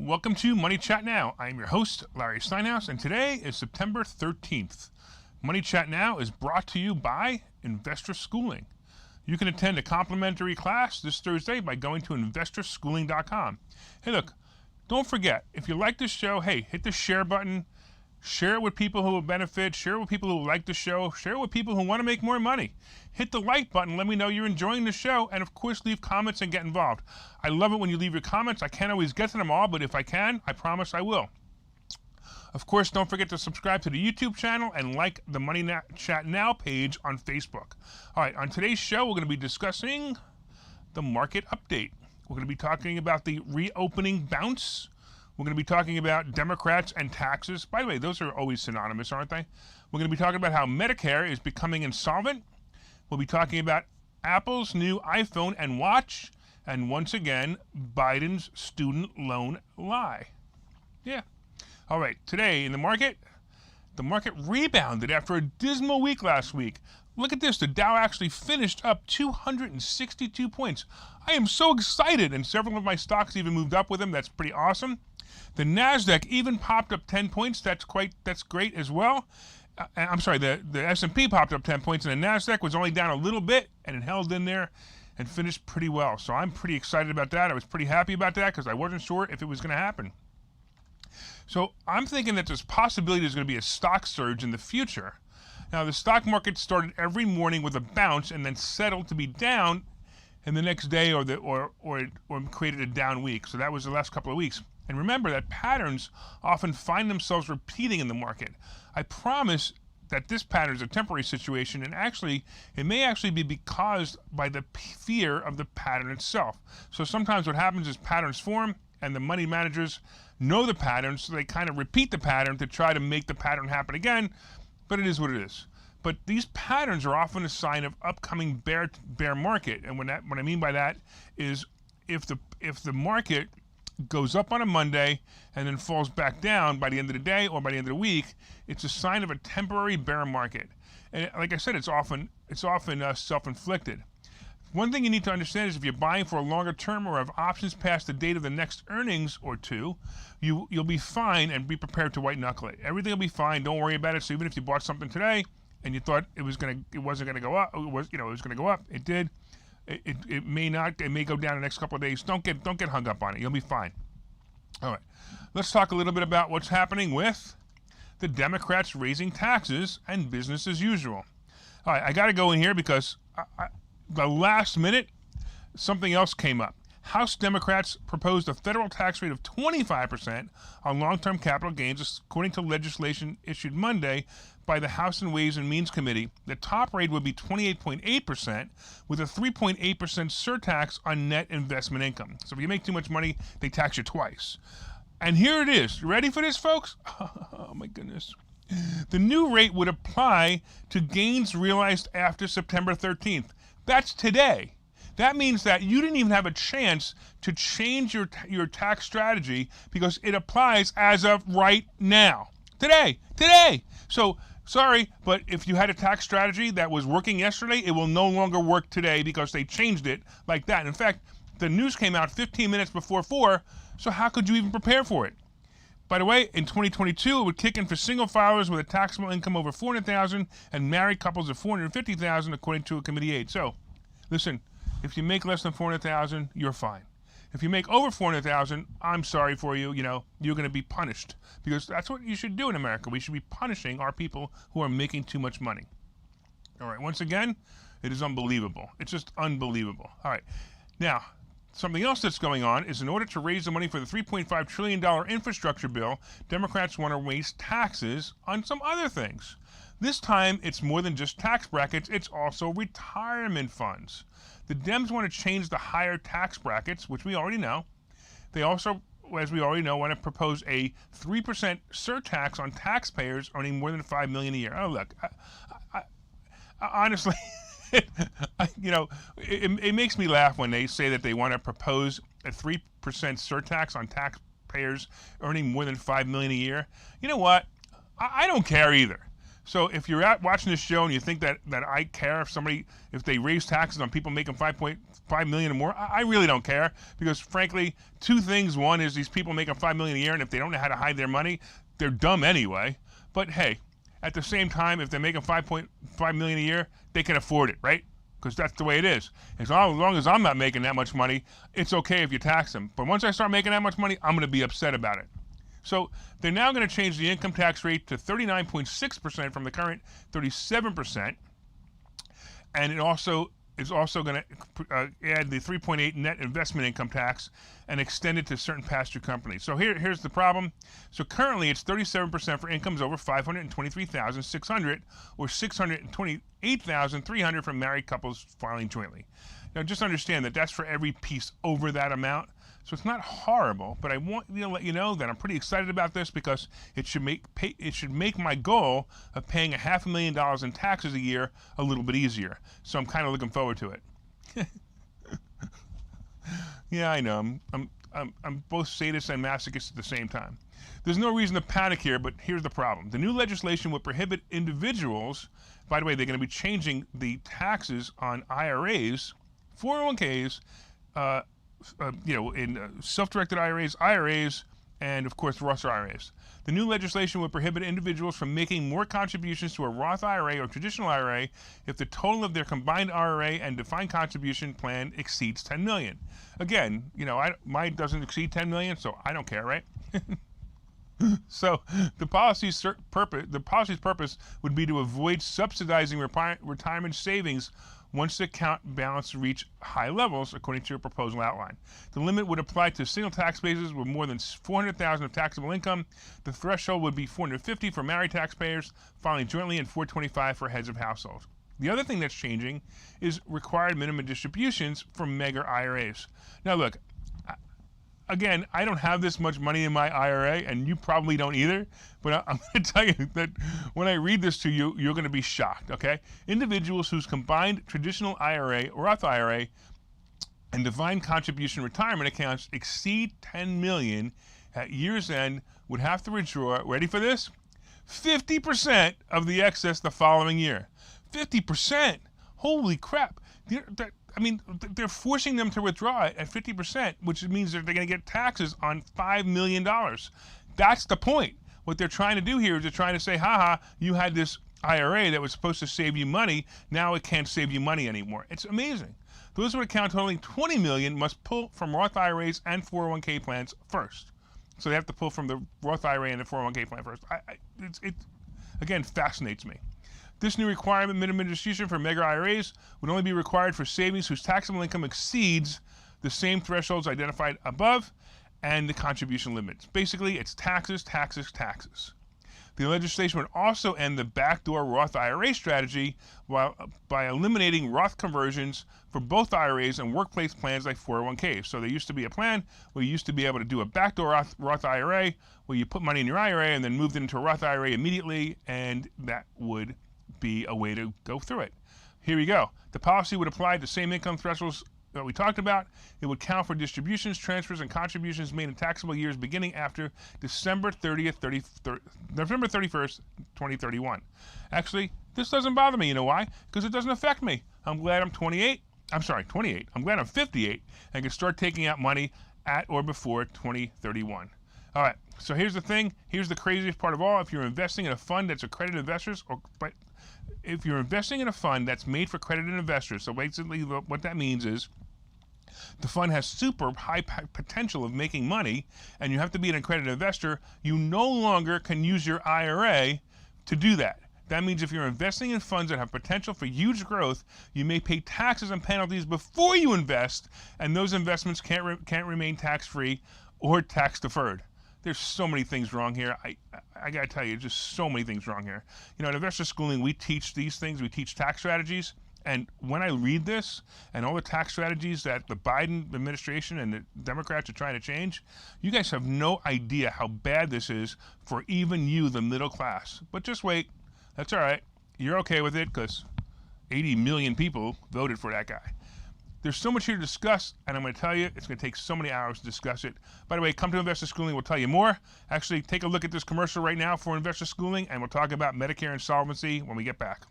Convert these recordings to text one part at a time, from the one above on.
Welcome to Money Chat Now. I am your host, Larry Steinhouse, and today is September 13th. Money Chat Now is brought to you by Investor Schooling. You can attend a complimentary class this Thursday by going to investorschooling.com. Hey, look, don't forget, if you like this show, hey, hit the share button. Share it with people who will benefit. Share it with people who like the show. Share it with people who want to make more money. Hit the like button. Let me know you're enjoying the show. And, of course, leave comments and get involved. I love it when you leave your comments. I can't always get to them all, but if I can, I promise I will. Of course, don't forget to subscribe to the YouTube channel and like the Money Chat Now page on Facebook. All right, on today's show, we're going to be discussing the market update. We're going to be talking about the reopening bounce. We're going to be talking about Democrats and taxes. By the way, those are always synonymous, aren't they? We're going to be talking about how Medicare is becoming insolvent. We'll be talking about Apple's new iPhone and watch. And once again, Biden's student loan lie. Yeah. All right, today in the market rebounded after a dismal week last week. Look at this. The Dow actually finished up 262 points. I am so excited, and several of my stocks even moved up with them. That's pretty awesome. The Nasdaq even popped up 10 points. That's great as well. I'm sorry, the S&P popped up 10 points, and the Nasdaq was only down a little bit, and it held in there and finished pretty well. So I'm pretty excited about that. I was pretty happy about that because I wasn't sure if it was going to happen. So I'm thinking that there's possibility there's going to be a stock surge in the future. Now, the stock market started every morning with a bounce and then settled to be down in the next day or created a down week. So that was the last couple of weeks. And remember that patterns often find themselves repeating in the market. I promise that this pattern is a temporary situation, and actually, it may actually be caused by the fear of the pattern itself. So sometimes what happens is patterns form, and the money managers know the pattern, so they kind of repeat the pattern to try to make the pattern happen again, but it is what it is. But these patterns are often a sign of upcoming bear market, and what I mean by that is if the market goes up on a Monday and then falls back down by the end of the day or by the end of the week, it's a sign of a temporary bear market. And like I said, it's often self-inflicted. One thing you need to understand is if you're buying for a longer term or have options past the date of the next earnings or two, you'll be fine, and be prepared to white knuckle it. Everything will be fine. Don't worry about it. So even if you bought something today and you thought it wasn't going to go up, it was going to go up. It did. It may not. It may go down the next couple of days. Don't get hung up on it. You'll be fine. All right. Let's talk a little bit about what's happening with the Democrats raising taxes and business as usual. All right. I got to go in here because the last minute something else came up. House Democrats proposed a federal tax rate of 25% on long-term capital gains, according to legislation issued Monday by the House and Ways and Means Committee. The top rate would be 28.8%, with a 3.8% surtax on net investment income. So if you make too much money, they tax you twice. And here it is. You ready for this, folks? Oh, my goodness. The new rate would apply to gains realized after September 13th. That's today. That means that you didn't even have a chance to change your tax strategy because it applies as of right now. Today. So, sorry, but if you had a tax strategy that was working yesterday, it will no longer work today because they changed it like that. In fact, the news came out 15 minutes before 4, so how could you even prepare for it? By the way, in 2022, it would kick in for single filers with a taxable income over $400,000 and married couples of $450,000, according to a committee aide. So, listen, if you make less than $400,000, you're fine. If you make over $400,000, I'm sorry for you. You're going to be punished because that's what you should do in America. We should be punishing our people who are making too much money. All right. Once again, it is unbelievable. It's just unbelievable. All right. Now, something else that's going on is in order to raise the money for the $3.5 trillion infrastructure bill, Democrats want to raise taxes on some other things. This time, it's more than just tax brackets. It's also retirement funds. The Dems want to change the higher tax brackets, which we already know. They also, as we already know, want to propose a 3% surtax on taxpayers earning more than $5 million a year. Oh, look, I honestly, it makes me laugh when they say that they want to propose a 3% surtax on taxpayers earning more than $5 million a year. You know what? I don't care either. So if you're out watching this show and you think that I care if they raise taxes on people making 5.5 million or more, I really don't care, because frankly, two things. One is these people making 5 million a year, and if they don't know how to hide their money, they're dumb anyway. But hey, at the same time, if they're making 5.5 million a year, they can afford it, right? Because that's the way it is. As long as I'm not making that much money, it's okay if you tax them. But once I start making that much money, I'm going to be upset about it. So they're now going to change the income tax rate to 39.6% from the current 37%, and it's also going to add the 3.8 net investment income tax and extend it to certain pass-through companies. So here's the problem. So currently it's 37% for incomes over $523,600 or $628,300 from married couples filing jointly. Now just understand that that's for every piece over that amount. So it's not horrible, but I want to let you know that I'm pretty excited about this, because it should make my goal of paying $500,000 in taxes a year a little bit easier. So I'm kind of looking forward to it. Yeah, I know. I'm both sadist and masochist at the same time. There's no reason to panic here, but here's the problem. The new legislation would prohibit individuals. By the way, they're going to be changing the taxes on IRAs, 401ks, in self-directed IRAs, and of course Roth IRAs. The new legislation would prohibit individuals from making more contributions to a Roth IRA or traditional IRA if the total of their combined IRA and defined contribution plan exceeds $10 million. Again, mine doesn't exceed $10 million, so I don't care, right? So the policy's purpose would be to avoid subsidizing retirement savings once the account balance reach high levels, according to your proposal outline. The limit would apply to single tax bases with more than $400,000 of taxable income. The threshold would be $450 for married taxpayers filing jointly and $425 for heads of households. The other thing that's changing is required minimum distributions for mega IRAs. Now look, again, I don't have this much money in my IRA, and you probably don't either, but I'm going to tell you that when I read this to you, you're going to be shocked, okay? Individuals whose combined traditional IRA or Roth IRA and defined contribution retirement accounts exceed $10 million at year's end would have to withdraw, ready for this? 50% of the excess the following year. 50%! Holy crap! They're forcing them to withdraw it at 50%, which means that they're going to get taxes on $5 million. That's the point. What they're trying to do here is they're trying to say, haha, you had this IRA that was supposed to save you money, now it can't save you money anymore. It's amazing. Those with account totaling $20 million must pull from Roth IRAs and 401k plans first. So they have to pull from the Roth IRA and the 401k plan first. It again, fascinates me. This new requirement, minimum distribution for mega IRAs, would only be required for savings whose taxable income exceeds the same thresholds identified above and the contribution limits. Basically, it's taxes, taxes, taxes. The legislation would also end the backdoor Roth IRA strategy by eliminating Roth conversions for both IRAs and workplace plans like 401ks. So there used to be a plan where you used to be able to do a backdoor Roth IRA where you put money in your IRA and then moved it into a Roth IRA immediately, and that would be a way to go through it. Here you go. The policy would apply to the same income thresholds that we talked about. It would count for distributions, transfers, and contributions made in taxable years beginning after November 31st, 2031. Actually, this doesn't bother me. You know why? Because it doesn't affect me. I'm glad I'm 28. I'm sorry, 28. I'm glad I'm 58 and can start taking out money at or before 2031. All right, so here's the thing. Here's the craziest part of all. If you're investing in a fund that's accredited investors, if you're investing in a fund that's made for accredited investors, so basically what that means is the fund has super high potential of making money, and you have to be an accredited investor, you no longer can use your IRA to do that. That means if you're investing in funds that have potential for huge growth, you may pay taxes and penalties before you invest, and those investments can't remain tax-free or tax-deferred. There's so many things wrong here. I got to tell you, just so many things wrong here. You know, at Investor Schooling, we teach these things. We teach tax strategies. And when I read this and all the tax strategies that the Biden administration and the Democrats are trying to change, you guys have no idea how bad this is for even you, the middle class. But just wait. That's all right. You're okay with it because 80 million people voted for that guy. There's so much here to discuss, and I'm going to tell you, it's going to take so many hours to discuss it. By the way, come to Investor Schooling, we'll tell you more. Actually, take a look at this commercial right now for Investor Schooling, and we'll talk about Medicare insolvency when we get back.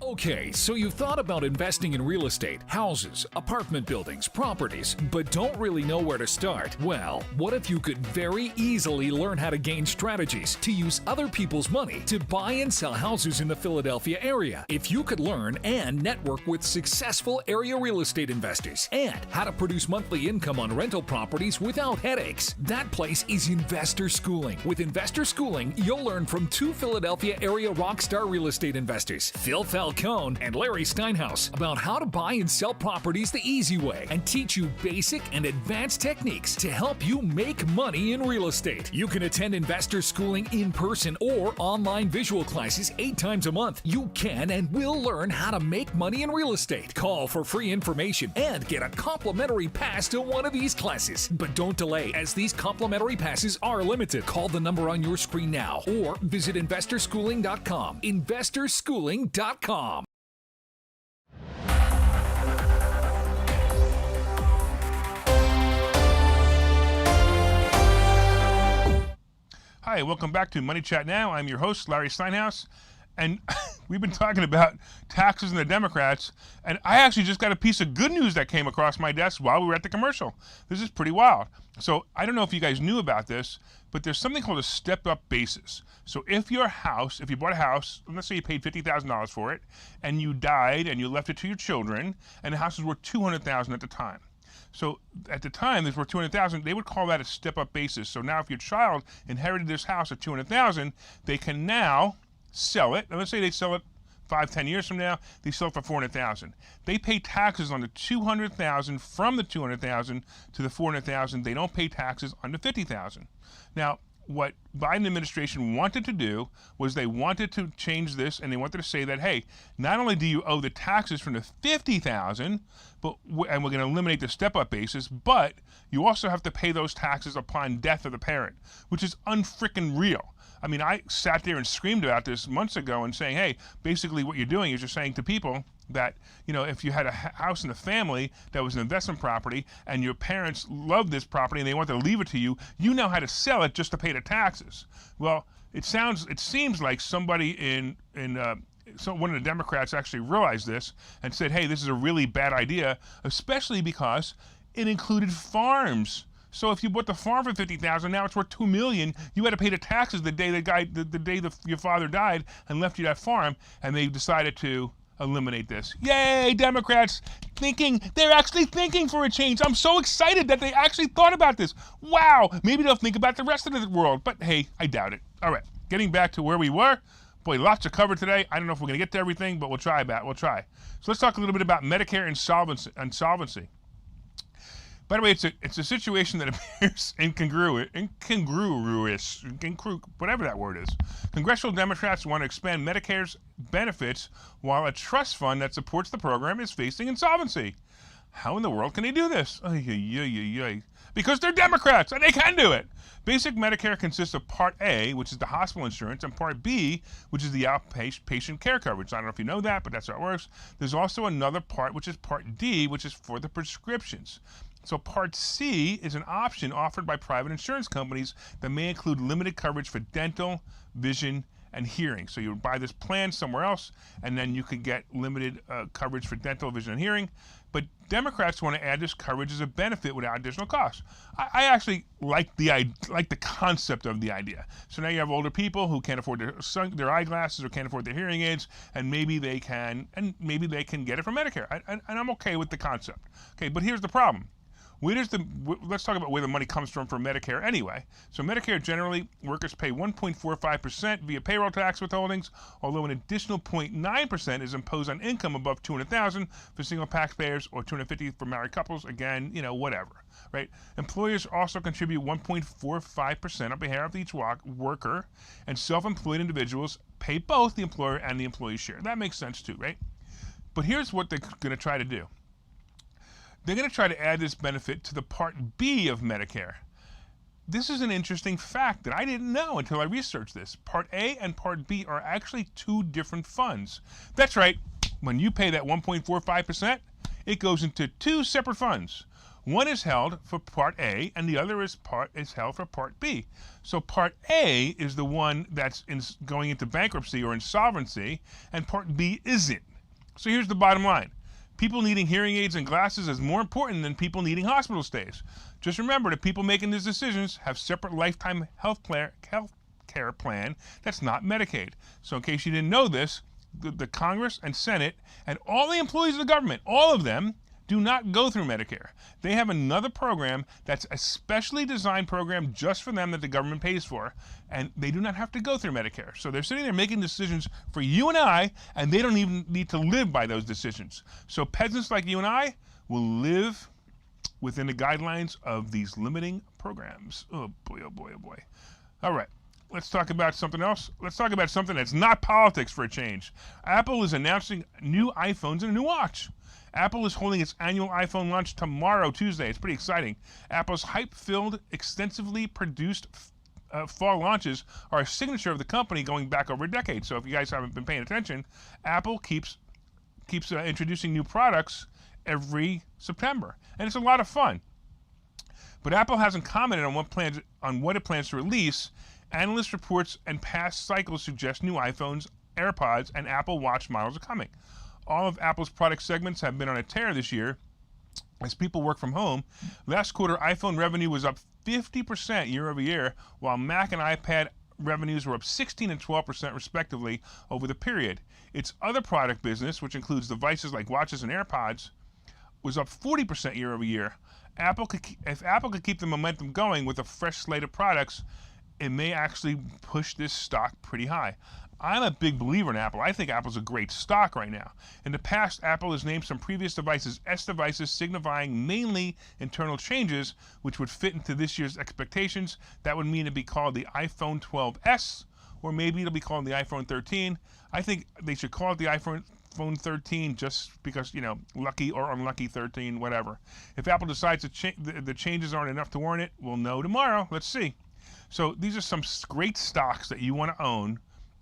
Okay, so you've thought about investing in real estate, houses, apartment buildings, properties, but don't really know where to start. Well, what if you could very easily learn how to gain strategies to use other people's money to buy and sell houses in the Philadelphia area? If you could learn and network with successful area real estate investors and how to produce monthly income on rental properties without headaches, that place is Investor Schooling. With Investor Schooling, you'll learn from two Philadelphia area rockstar real estate investors, Phil Falcone and Larry Steinhouse, about how to buy and sell properties the easy way and teach you basic and advanced techniques to help you make money in real estate. You can attend Investor Schooling in person or online visual classes 8 times a month. You can and will learn how to make money in real estate. Call for free information and get a complimentary pass to one of these classes. But don't delay, as these complimentary passes are limited. Call the number on your screen now or visit investorschooling.com. investorschooling.com. Hi, welcome back to Money Chat Now. I'm your host, Larry Steinhouse, and we've been talking about taxes and the Democrats, and I actually just got a piece of good news that came across my desk while we were at the commercial. This is pretty wild. So I don't know if you guys knew about this, but there's something called a step-up basis. So if you bought a house, let's say you paid $50,000 for it, and you died and you left it to your children, and the house was worth $200,000 at the time. So at the time, this were $200,000. They would call that a step-up basis. So now, if your child inherited this house at $200,000, they can now sell it. And let's say they sell it 5-10 years from now. They sell it for $400,000. They pay taxes on the $200,000 from the $200,000 to the $400,000. They don't pay taxes on the $50,000. Now, what Biden administration wanted to do was they wanted to change this, and they wanted to say that, hey, not only do you owe the taxes from the $50,000, and we're going to eliminate the step-up basis, but you also have to pay those taxes upon death of the parent, which is unfrickin' real. I mean, I sat there and screamed about this months ago and saying, hey, basically what you're doing is you're saying to people that, if you had a house in the family that was an investment property and your parents loved this property and they wanted to leave it to you, you know how to sell it just to pay the taxes. Well, it seems like somebody so one of the Democrats actually realized this and said, hey, this is a really bad idea, especially because it included farms. So if you bought the farm for $50,000, now it's worth $2 million. You had to pay the taxes the day your father died and left you that farm, and they decided to eliminate this. Yay, Democrats they're actually thinking for a change. I'm so excited that they actually thought about this. Wow, maybe they'll think about the rest of the world, but hey, I doubt it. All right, getting back to where we were. Boy, lots to cover today. I don't know if we're going to get to everything, but we'll try. So let's talk a little bit about Medicare insolvency. By the way, it's a situation that appears incongruous, whatever that word is. Congressional Democrats want to expand Medicare's benefits while a trust fund that supports the program is facing insolvency. How in the world can they do this? Because they're Democrats and they can do it. Basic Medicare consists of Part A, which is the hospital insurance, and Part B, which is the outpatient care coverage. I don't know if you know that, but that's how it works. There's also another part, which is Part D, which is for the prescriptions. So Part C is an option offered by private insurance companies that may include limited coverage for dental, vision, and hearing. So you would buy this plan somewhere else, and then you could get limited coverage for dental, vision, and hearing. But Democrats want to add this coverage as a benefit without additional costs. I actually like the concept of the idea. So now you have older people who can't afford their eyeglasses or can't afford their hearing aids, and maybe they can get it from Medicare. And I'm okay with the concept. Okay, but here's the problem. Let's talk about where the money comes from for Medicare anyway. So Medicare, generally, workers pay 1.45% via payroll tax withholdings, although an additional 0.9% is imposed on income above $200,000 for single taxpayers or $250,000 for married couples. Again, whatever, right? Employers also contribute 1.45% on behalf of each worker, and self-employed individuals pay both the employer and the employee share. That makes sense too, right? But here's what they're going to try to do. They're going to try to add this benefit to the Part B of Medicare. This is an interesting fact that I didn't know until I researched this. Part A and Part B are actually two different funds. That's right. When you pay that 1.45%, it goes into two separate funds. One is held for Part A, and the other is held for Part B. So Part A is the one that's going into bankruptcy or insolvency, and Part B isn't. So here's the bottom line. People needing hearing aids and glasses is more important than people needing hospital stays. Just remember that people making these decisions have separate lifetime health care plan that's not Medicaid. So in case you didn't know this, the Congress and Senate and all the employees of the government, all of them, do not go through Medicare. They have another program that's a specially designed program just for them that the government pays for, and they do not have to go through Medicare. So they're sitting there making decisions for you and I, and they don't even need to live by those decisions. So peasants like you and I will live within the guidelines of these limiting programs. Oh boy, oh boy, oh boy. All right. Let's talk about something else. Let's talk about something that's not politics for a change. Apple is announcing new iPhones and a new watch. Apple is holding its annual iPhone launch tomorrow, Tuesday. It's pretty exciting. Apple's hype-filled, extensively produced fall launches are a signature of the company going back over a decade. So if you guys haven't been paying attention, Apple keeps introducing new products every September, and it's a lot of fun. But Apple hasn't commented on what it plans to release. Analyst reports and past cycles suggest new iPhones, AirPods, and Apple Watch models are coming. All of Apple's product segments have been on a tear this year as people work from home. Last quarter, iPhone revenue was up 50% year over year, while Mac and iPad revenues were up 16 and 12% respectively over the period. Its other product business, which includes devices like watches and AirPods, was up 40% year over year. If Apple could keep the momentum going with a fresh slate of products, it may actually push this stock pretty high. I'm a big believer in Apple. I think Apple's a great stock right now. In the past, Apple has named some previous devices S devices, signifying mainly internal changes, which would fit into this year's expectations. That would mean it'd be called the iPhone 12s, or maybe it'll be called the iPhone 13. I think they should call it the iPhone 13 just because, lucky or unlucky 13, whatever. If Apple decides the changes aren't enough to warrant it, we'll know tomorrow. Let's see. So these are some great stocks that you want to own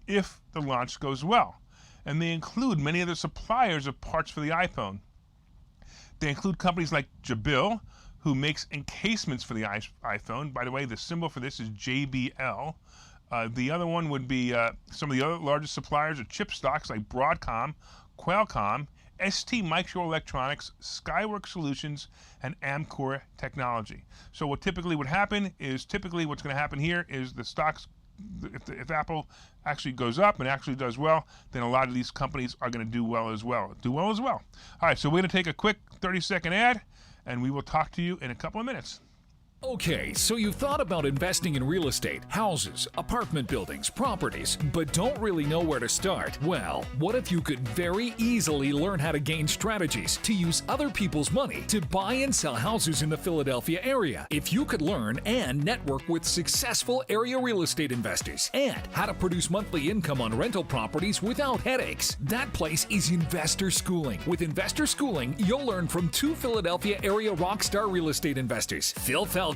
if the launch goes well. And they include many of the suppliers of parts for the iPhone. They include companies like Jabil, who makes encasements for the iPhone. By the way, the symbol for this is JBL. The other one would be some of the other largest suppliers of chip stocks like Broadcom, Qualcomm, ST Microelectronics, Skyworks Solutions, and Amkor Technology. So what typically would happen is, what's going to happen here is the stocks, if Apple actually goes up and actually does well, then a lot of these companies are going to do well as well. All right, so we're going to take a quick 30-second ad, and we will talk to you in a couple of minutes. Okay, so you've thought about investing in real estate, houses, apartment buildings, properties, but don't really know where to start? Well, what if you could very easily learn how to gain strategies to use other people's money to buy and sell houses in the Philadelphia area? If you could learn and network with successful area real estate investors and how to produce monthly income on rental properties without headaches, that place is Investor Schooling. With Investor Schooling, you'll learn from two Philadelphia area rockstar real estate investors, Phil Falcone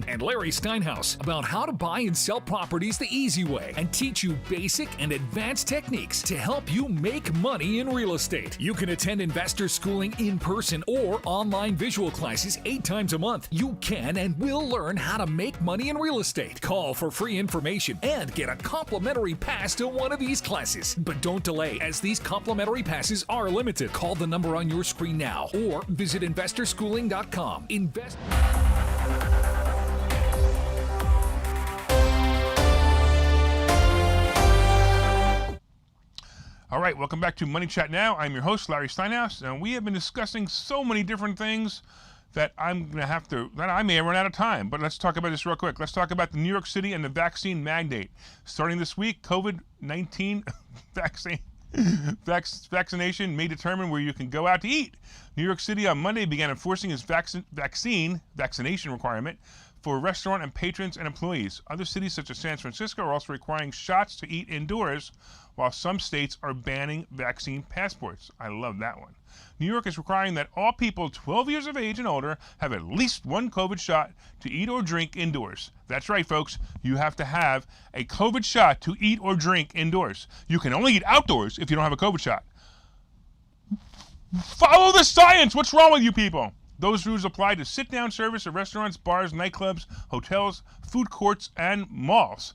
and Larry Steinhouse, about how to buy and sell properties the easy way and teach you basic and advanced techniques to help you make money in real estate. You can attend Investor Schooling in person or online visual classes 8 times a month. You can and will learn how to make money in real estate. Call for free information and get a complimentary pass to one of these classes. But don't delay, as these complimentary passes are limited. Call the number on your screen now or visit investorschooling.com. All right, welcome back to Money Chat Now. I'm your host, Larry Steinhouse, and we have been discussing so many different things that I may run out of time, but let's talk about this real quick. Let's talk about the New York City and the vaccine mandate. Starting this week, COVID-19 vaccination may determine where you can go out to eat. New York City on Monday began enforcing its vaccination requirement for restaurant and patrons and employees. Other cities such as San Francisco are also requiring shots to eat indoors, while some states are banning vaccine passports. I love that one. New York is requiring that all people 12 years of age and older have at least one COVID shot to eat or drink indoors. That's right, folks. You have to have a COVID shot to eat or drink indoors. You can only eat outdoors if you don't have a COVID shot. Follow the science. What's wrong with you people? Those rules apply to sit-down service at restaurants, bars, nightclubs, hotels, food courts, and malls.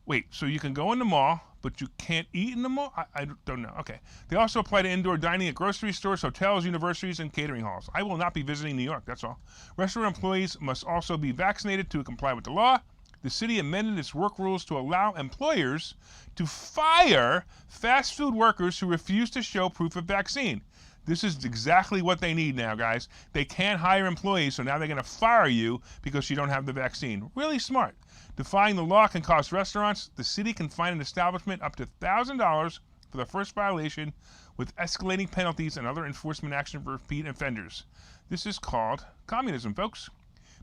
Wait, so you can go in the mall, but you can't eat in the mall? I don't know. Okay. They also apply to indoor dining at grocery stores, hotels, universities, and catering halls. I will not be visiting New York, that's all. Restaurant employees must also be vaccinated to comply with the law. The city amended its work rules to allow employers to fire fast food workers who refuse to show proof of vaccine. This is exactly what they need now, guys. They can't hire employees, so now they're going to fire you because you don't have the vaccine. Really smart. Defying the law can cost restaurants. The city can fine an establishment up to $1,000 for the first violation, with escalating penalties and other enforcement action for repeat offenders. This is called communism, folks.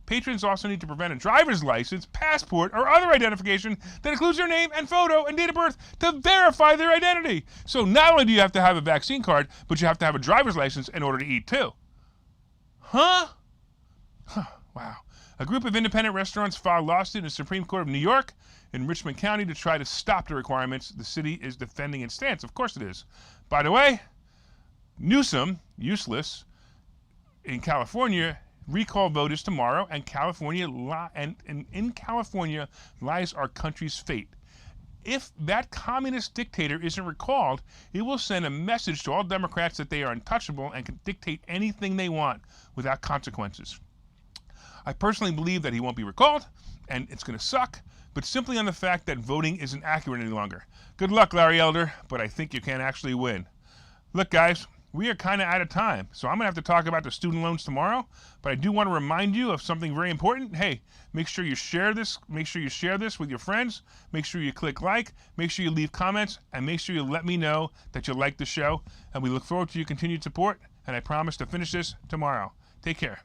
Patrons also need to present a driver's license, passport, or other identification that includes their name and photo and date of birth to verify their identity. So not only do you have to have a vaccine card, but you have to have a driver's license in order to eat too. Huh? Wow. A group of independent restaurants filed a lawsuit in the Supreme Court of New York in Richmond County to try to stop the requirements. The city is defending its stance. Of course it is. By the way, Newsom, useless, in California, recall vote is tomorrow, and in California lies our country's fate. If that communist dictator isn't recalled, it will send a message to all Democrats that they are untouchable and can dictate anything they want without consequences. I personally believe that he won't be recalled, and it's going to suck, but simply on the fact that voting isn't accurate any longer. Good luck, Larry Elder, but I think you can actually win. Look, guys, we are kind of out of time, so I'm going to have to talk about the student loans tomorrow, but I do want to remind you of something very important. Hey, make sure you share this. Make sure you share this with your friends. Make sure you click like. Make sure you leave comments, and make sure you let me know that you like the show, and we look forward to your continued support, and I promise to finish this tomorrow. Take care.